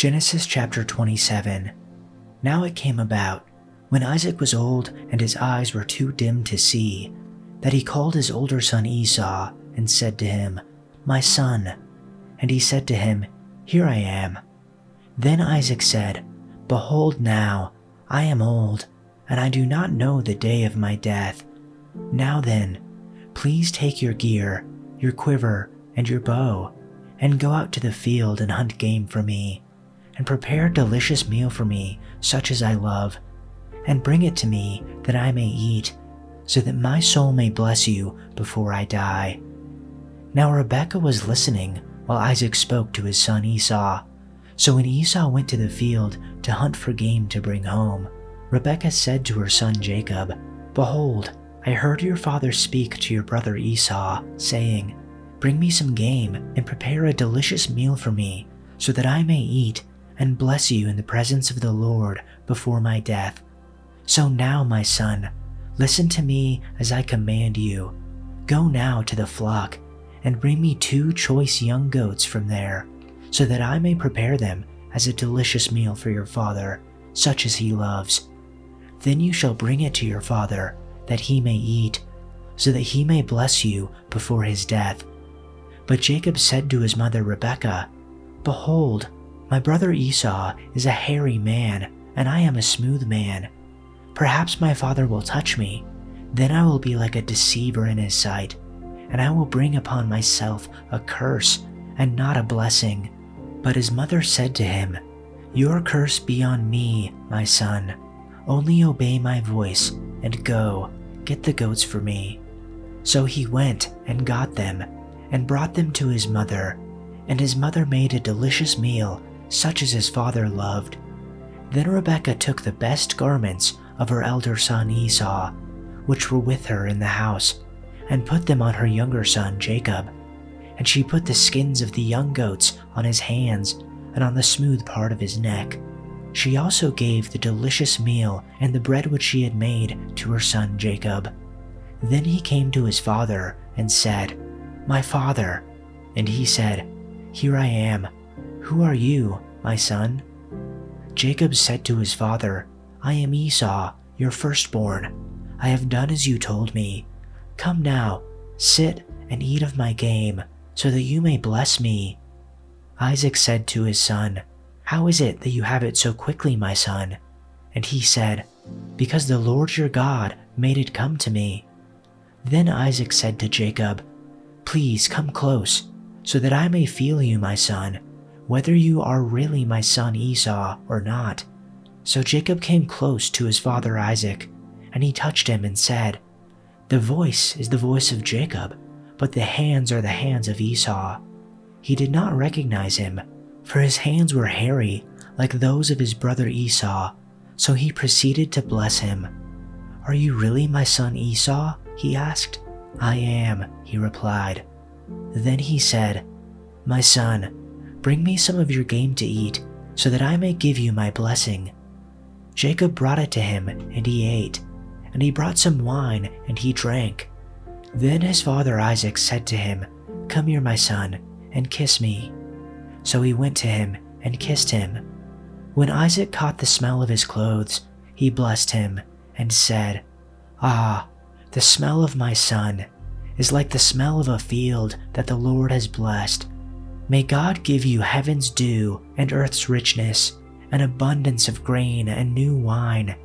Genesis chapter 27. Now it came about, when Isaac was old and his eyes were too dim to see, that he called his older son Esau and said to him, "My son." And he said to him, "Here I am." Then Isaac said, "Behold now, I am old, and I do not know the day of my death. Now then, please take your gear, your quiver, and your bow, and go out to the field and hunt game for me, and prepare a delicious meal for me, such as I love, and bring it to me that I may eat, so that my soul may bless you before I die." Now Rebekah was listening while Isaac spoke to his son Esau. So when Esau went to the field to hunt for game to bring home, Rebekah said to her son Jacob, "Behold, I heard your father speak to your brother Esau, saying, 'Bring me some game and prepare a delicious meal for me, so that I may eat and bless you in the presence of the Lord before my death.' So now, my son, listen to me as I command you. Go now to the flock and bring me 2 choice young goats from there, so that I may prepare them as a delicious meal for your father, such as he loves. Then you shall bring it to your father, that he may eat, so that he may bless you before his death." But Jacob said to his mother Rebekah, "Behold, my brother Esau is a hairy man, and I am a smooth man. Perhaps my father will touch me, then I will be like a deceiver in his sight, and I will bring upon myself a curse and not a blessing." But his mother said to him, "Your curse be on me, my son. Only obey my voice, and go, get the goats for me." So he went and got them, and brought them to his mother, and his mother made a delicious meal, such as his father loved. Then Rebekah took the best garments of her elder son Esau, which were with her in the house, and put them on her younger son Jacob. And she put the skins of the young goats on his hands and on the smooth part of his neck. She also gave the delicious meal and the bread which she had made to her son Jacob. Then he came to his father and said, "My father." And he said, "Here I am. Who are you, my son?" Jacob said to his father, "I am Esau, your firstborn. I have done as you told me. Come now, sit and eat of my game, so that you may bless me." Isaac said to his son, "How is it that you have it so quickly, my son?" And he said, "Because the Lord your God made it come to me." Then Isaac said to Jacob, "Please come close, so that I may feel you, my son, whether you are really my son Esau or not." So Jacob came close to his father Isaac, and he touched him and said, "The voice is the voice of Jacob, but the hands are the hands of Esau." He did not recognize him, for his hands were hairy like those of his brother Esau, so he proceeded to bless him. "Are you really my son Esau?" he asked. "I am," he replied. Then he said, "My son, bring me some of your game to eat, so that I may give you my blessing." Jacob brought it to him, and he ate, and he brought some wine, and he drank. Then his father Isaac said to him, "Come here, my son, and kiss me." So he went to him and kissed him. When Isaac caught the smell of his clothes, he blessed him and said, "Ah, the smell of my son is like the smell of a field that the Lord has blessed. May God give you heaven's dew and earth's richness, an abundance of grain and new wine.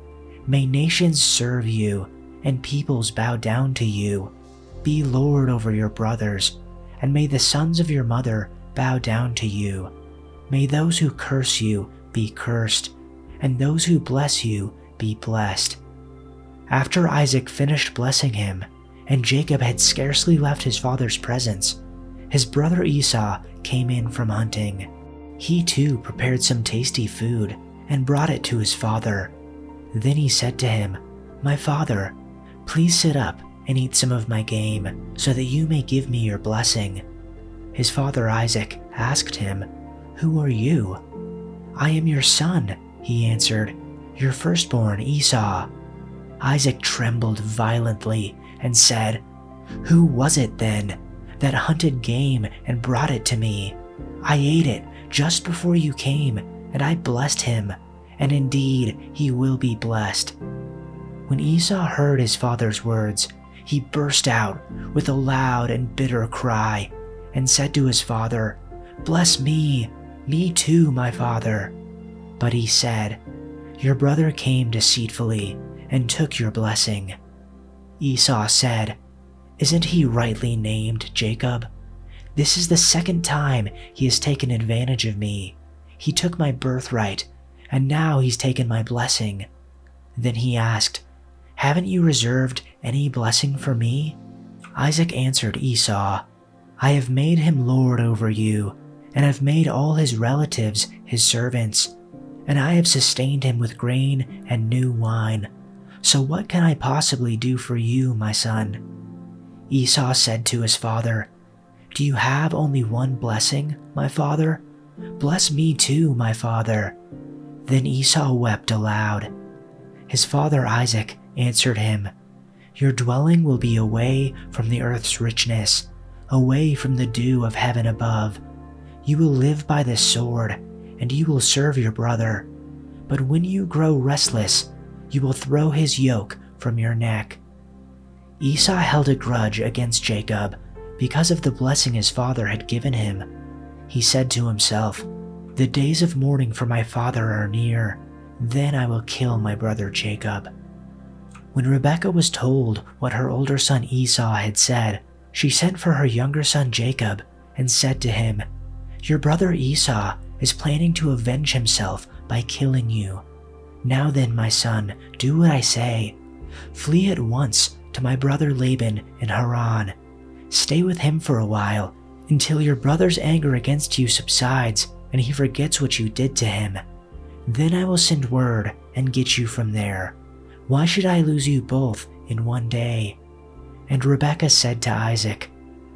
May nations serve you, and peoples bow down to you. Be Lord over your brothers, and may the sons of your mother bow down to you. May those who curse you be cursed, and those who bless you be blessed." After Isaac finished blessing him, and Jacob had scarcely left his father's presence, his brother Esau came in from hunting. He too prepared some tasty food and brought it to his father. Then he said to him, "My father, please sit up and eat some of my game, so that you may give me your blessing." His father Isaac asked him, "Who are you?" "I am your son," he answered, "your firstborn Esau." Isaac trembled violently and said, "Who was it then that hunted game and brought it to me? I ate it just before you came, and I blessed him, and indeed he will be blessed." When Esau heard his father's words, he burst out with a loud and bitter cry and said to his father, "Bless me too, my father." But he said, "Your brother came deceitfully and took your blessing." Esau said, "Isn't he rightly named Jacob? This is the second time he has taken advantage of me. He took my birthright, and now he's taken my blessing." Then he asked, "Haven't you reserved any blessing for me?" Isaac answered Esau, "I have made him lord over you, and have made all his relatives his servants, and I have sustained him with grain and new wine. So what can I possibly do for you, my son?" Esau said to his father, "Do you have only one blessing, my father? Bless me too, my father." Then Esau wept aloud. His father Isaac answered him, "Your dwelling will be away from the earth's richness, away from the dew of heaven above. You will live by the sword, and you will serve your brother. But when you grow restless, you will throw his yoke from your neck." Esau held a grudge against Jacob because of the blessing his father had given him. He said to himself, "The days of mourning for my father are near. Then I will kill my brother Jacob." When Rebekah was told what her older son Esau had said, she sent for her younger son Jacob and said to him, "Your brother Esau is planning to avenge himself by killing you. Now then, my son, do what I say. Flee at once to my brother Laban in Haran. Stay with him for a while until your brother's anger against you subsides and he forgets what you did to him. Then I will send word and get you from there. Why should I lose you both in one day?" And Rebekah said to Isaac,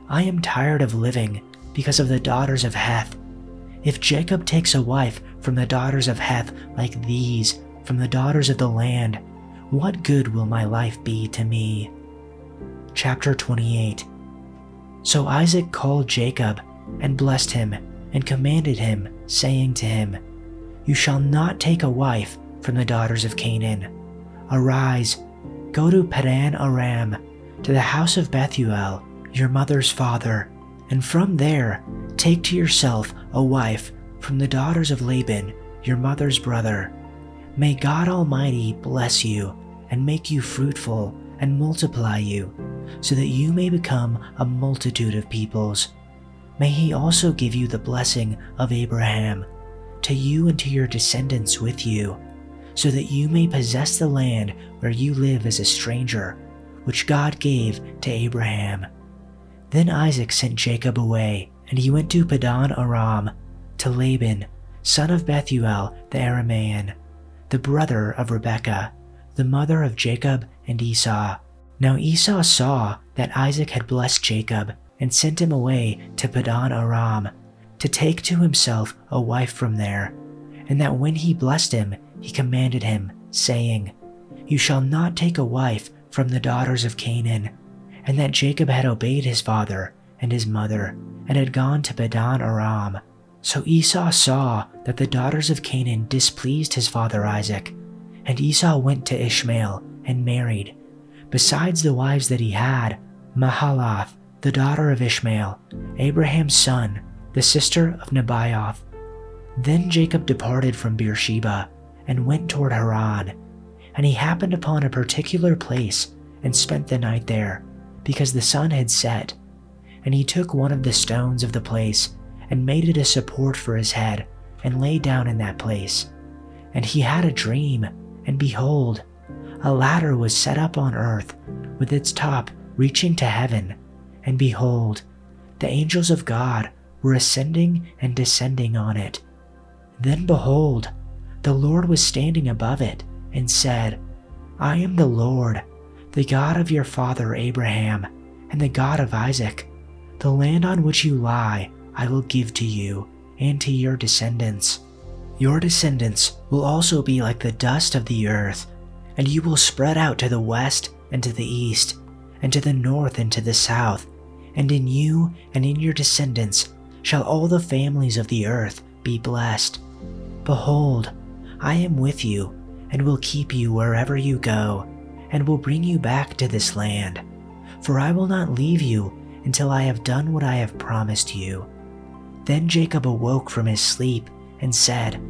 "I am tired of living because of the daughters of Heth. If Jacob takes a wife from the daughters of Heth like these, from the daughters of the land, what good will my life be to me?" Chapter 28. So Isaac called Jacob and blessed him and commanded him, saying to him, "You shall not take a wife from the daughters of Canaan. Arise, go to Padan Aram, to the house of Bethuel, your mother's father, and from there take to yourself a wife from the daughters of Laban, your mother's brother. May God Almighty bless you and make you fruitful and multiply you, so that you may become a multitude of peoples. May he also give you the blessing of Abraham, to you and to your descendants with you, so that you may possess the land where you live as a stranger, which God gave to Abraham." Then Isaac sent Jacob away, and he went to Padan Aram, to Laban, son of Bethuel the Aramean, the brother of Rebekah, the mother of Jacob and Esau. Now Esau saw that Isaac had blessed Jacob, and sent him away to Padan Aram, to take to himself a wife from there, and that when he blessed him, he commanded him, saying, "You shall not take a wife from the daughters of Canaan," and that Jacob had obeyed his father and his mother, and had gone to Padan Aram. So Esau saw that the daughters of Canaan displeased his father Isaac, and Esau went to Ishmael and married, besides the wives that he had, Mahalath, the daughter of Ishmael, Abraham's son, the sister of Nebaioth. Then Jacob departed from Beersheba and went toward Haran, and he happened upon a particular place and spent the night there, because the sun had set. And he took one of the stones of the place and made it a support for his head, and lay down in that place. And he had a dream, and behold, a ladder was set up on earth, with its top reaching to heaven, and behold, the angels of God were ascending and descending on it. Then behold, the Lord was standing above it, and said, "I am the Lord, the God of your father Abraham, and the God of Isaac. The land on which you lie I will give to you, and to your descendants. Your descendants will also be like the dust of the earth, and you will spread out to the west and to the east, and to the north and to the south, and in you and in your descendants shall all the families of the earth be blessed. Behold, I am with you and will keep you wherever you go, and will bring you back to this land. For I will not leave you until I have done what I have promised you." Then Jacob awoke from his sleep and said,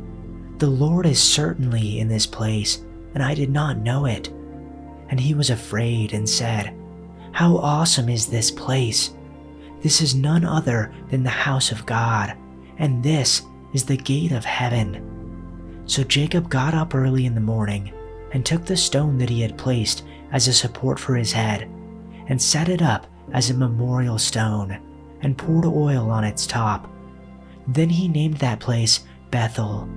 "The Lord is certainly in this place, and I did not know it." And he was afraid and said, "How awesome is this place! This is none other than the house of God, and this is the gate of heaven." So Jacob got up early in the morning and took the stone that he had placed as a support for his head and set it up as a memorial stone and poured oil on its top. Then he named that place Bethel,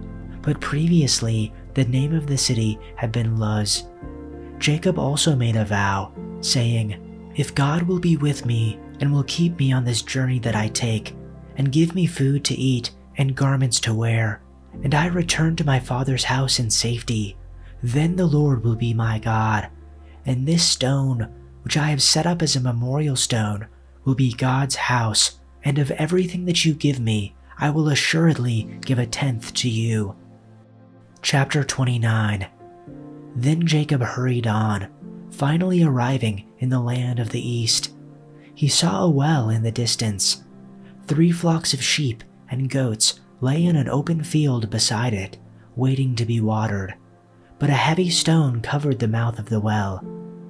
but previously the name of the city had been Luz. Jacob also made a vow, saying, "If God will be with me and will keep me on this journey that I take, and give me food to eat and garments to wear, and I return to my father's house in safety, then the Lord will be my God, and this stone, which I have set up as a memorial stone, will be God's house, and of everything that you give me, I will assuredly give a tenth to you." Chapter 29. Then Jacob hurried on, finally arriving in the land of the east. He saw a well in the distance. 3 flocks of sheep and goats lay in an open field beside it, waiting to be watered, but a heavy stone covered the mouth of the well.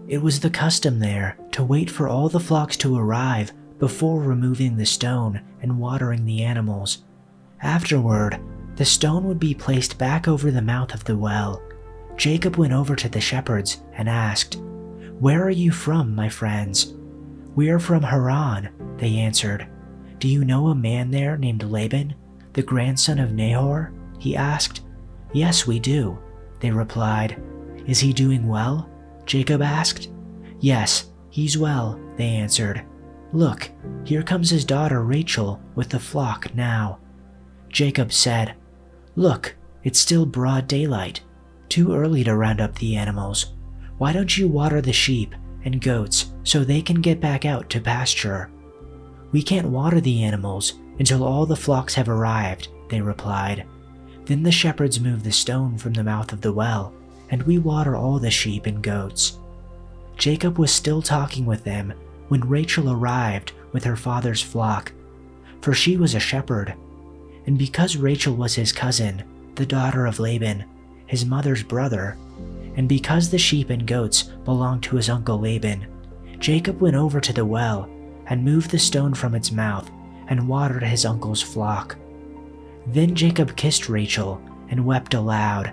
It was the custom there to wait for all the flocks to arrive before removing the stone and watering the animals. Afterward, the stone would be placed back over the mouth of the well. Jacob went over to the shepherds and asked, "Where are you from, my friends?" "We are from Haran," they answered. "Do you know a man there named Laban, the grandson of Nahor?" he asked. "Yes, we do," they replied. "Is he doing well?" Jacob asked. "Yes, he's well," they answered. "Look, here comes his daughter Rachel with the flock now." Jacob said, "Look, it's still broad daylight. Too early to round up the animals. Why don't you water the sheep and goats so they can get back out to pasture?" "We can't water the animals until all the flocks have arrived," they replied. Then the shepherds moved the stone from the mouth of the well, and we water all the sheep and goats. Jacob was still talking with them when Rachel arrived with her father's flock, for she was a shepherd. And because Rachel was his cousin, the daughter of Laban, his mother's brother, and because the sheep and goats belonged to his uncle Laban, Jacob went over to the well and moved the stone from its mouth and watered his uncle's flock. Then Jacob kissed Rachel and wept aloud.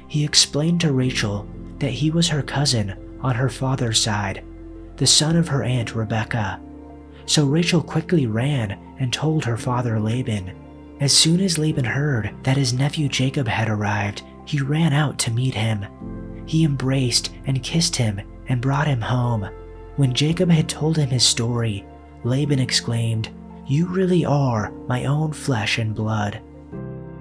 He explained to Rachel that he was her cousin on her father's side, the son of her aunt Rebekah. So Rachel quickly ran and told her father Laban. As soon as Laban heard that his nephew Jacob had arrived, he ran out to meet him. He embraced and kissed him and brought him home. When Jacob had told him his story, Laban exclaimed, "You really are my own flesh and blood."